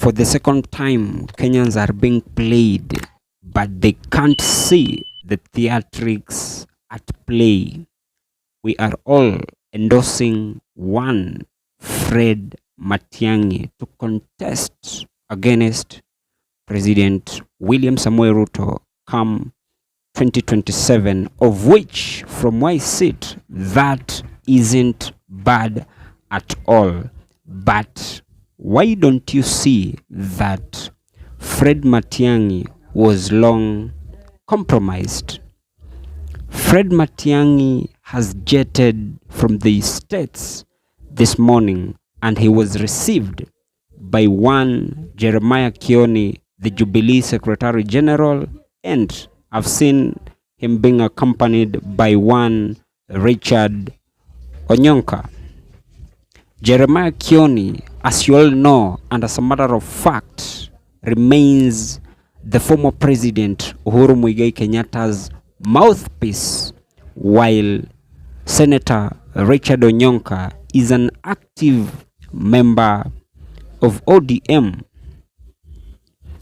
For the second time, Kenyans are being played, but they can't see the theatrics at play. We are all endorsing one Fred Matiangi to contest against President William Samoei Ruto come 2027, of which, from where I sit, that isn't bad at all. But why don't you see that Fred Matiangi was long compromised? Fred Matiangi has jetted from the States this morning, and he was received by one Jeremiah Kioni, the Jubilee Secretary General, and I've seen him being accompanied by one Richard Onyonka. Jeremiah Kioni, as you all know, and as a matter of fact, remains the former President Uhuru Kenyatta's mouthpiece, while Senator Richard Onyonka is an active member of ODM.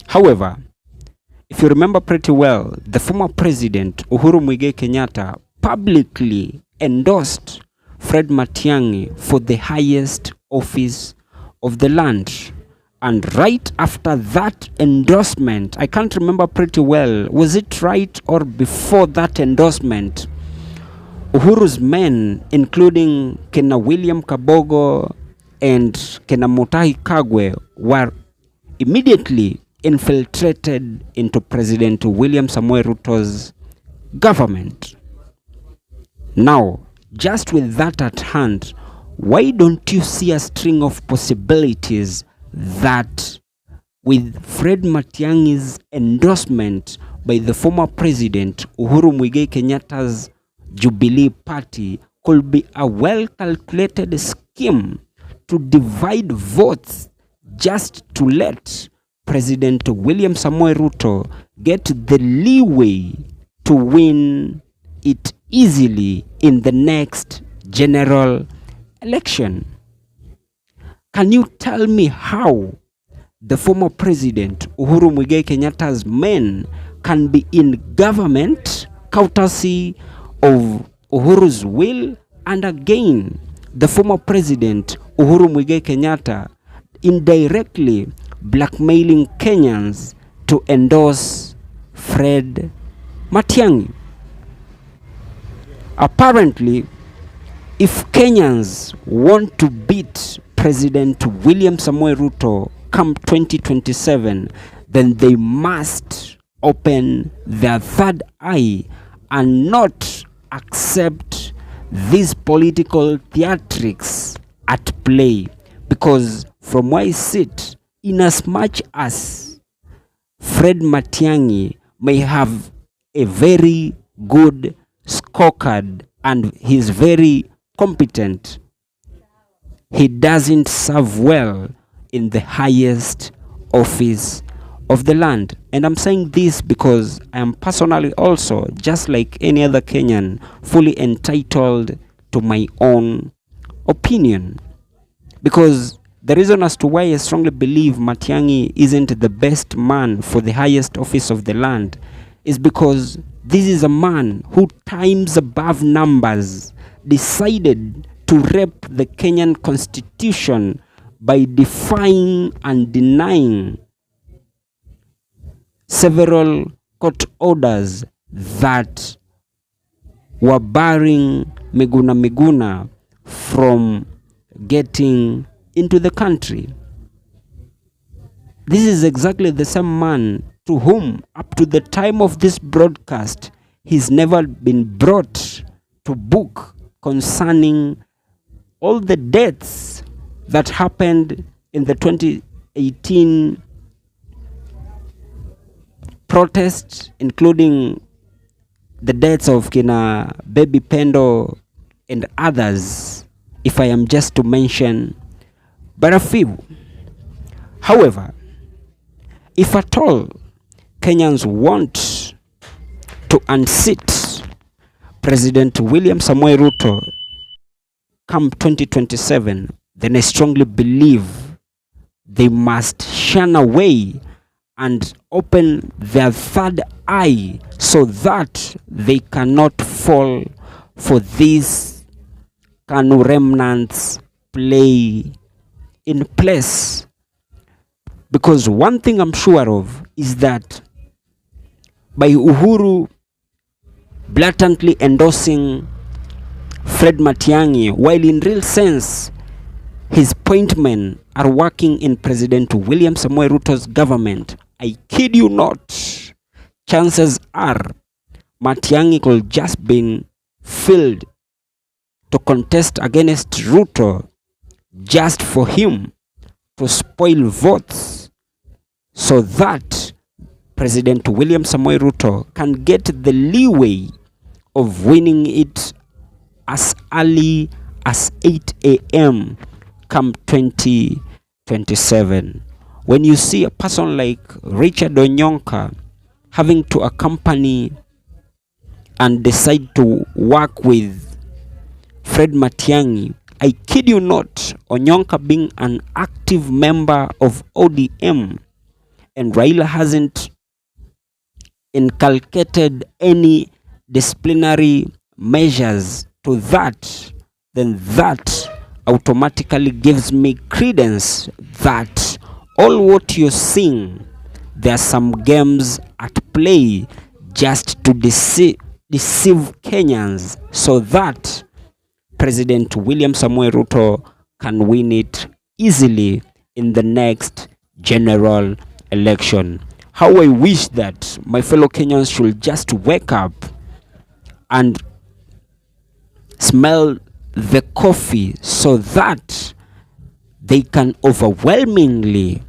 However, if you remember pretty well, the former President Uhuru Kenyatta publicly endorsed Fred Matiangi for the highest office of the land. And right after that endorsement, I can't remember pretty well, was it right or before that endorsement, Uhuru's men, including Kena William Kabogo and Kena Mutahi Kagwe, were immediately infiltrated into President William Samoei Ruto's government. Now, just with that at hand, why don't you see a string of possibilities that with Fred Matiangi's endorsement by the former President Uhuru Kenyatta's Jubilee Party could be a well-calculated scheme to divide votes just to let President William Samoei Ruto get the leeway to win it easily in the next general election? Can you tell me how the former President Uhuru Kenyatta's men can be in government courtesy of Uhuru's will, and again the former President Uhuru Kenyatta indirectly blackmailing Kenyans to endorse Fred Matiangi? Apparently, if Kenyans want to beat President William Samoei Ruto come 2027, then they must open their third eye and not accept these political theatrics at play. Because from where I sit, in as much as Fred Matiangi may have a very good scorecard and he's very competent, he doesn't serve well in the highest office of the land. And I'm saying this because I am personally also, just like any other Kenyan, fully entitled to my own opinion. Because the reason as to why I strongly believe Matiangi isn't the best man for the highest office of the land is because this is a man who times above numbers decided to rep the Kenyan constitution by defying and denying several court orders that were barring Miguna from getting into the country. This is exactly the same man to whom, up to the time of this broadcast, he's never been brought to book concerning all the deaths that happened in the 2018 protests, including the deaths of Kina Baby Pendo and others, if I am just to mention but a few. However, if at all Kenyans want to unseat President William Samoei Ruto come 2027, then I strongly believe they must shun away and open their third eye so that they cannot fall for these KANU remnants play in place. Because one thing I'm sure of is that by Uhuru blatantly endorsing Fred Matiangi, while in real sense his appointment are working in President William Samoei Ruto's government, I kid you not, chances are Matiangi could just been filled to contest against Ruto just for him to spoil votes so that President William Samoei Ruto can get the leeway of winning it as early as 8 a.m. come 2027. When you see a person like Richard Onyonka having to accompany and decide to work with Fred Matiangi, I kid you not, Onyonka being an active member of ODM and Raila hasn't inculcated any disciplinary measures to that, then that automatically gives me credence that all what you're seeing, there are some games at play just to deceive Kenyans so that President William Samoei Ruto can win it easily in the next general election. How I wish that my fellow Kenyans should just wake up and smell the coffee so that they can overwhelmingly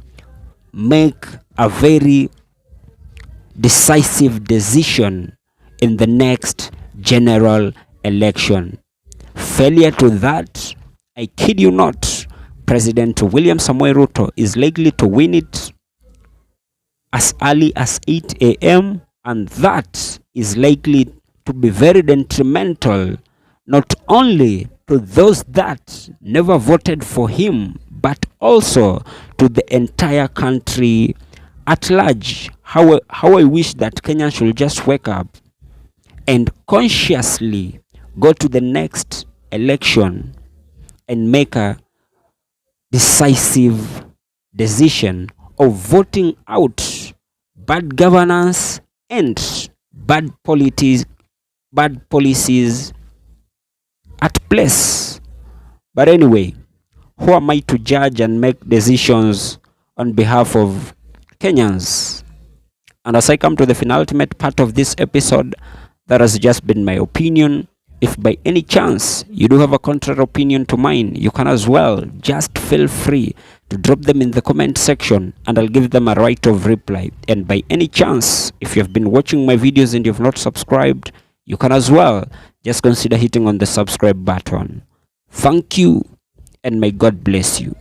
make a very decisive decision in the next general election. Failure to that, I kid you not, President William Samoei Ruto is likely to win it as early as 8 a.m. and that is likely to be very detrimental not only to those that never voted for him but also to the entire country at large. How I wish that Kenyans should just wake up and consciously go to the next election and make a decisive decision of voting out bad governance and bad policies at place. But anyway, who am I to judge and make decisions on behalf of Kenyans? And as I come to the penultimate part of this episode, that has just been my opinion. If by any chance you do have a contrary opinion to mine, you can as well just feel free to drop them in the comment section and I'll give them a right of reply. And by any chance, if you've been watching my videos and you've not subscribed, you can as well just consider hitting on the subscribe button. Thank you and may God bless you.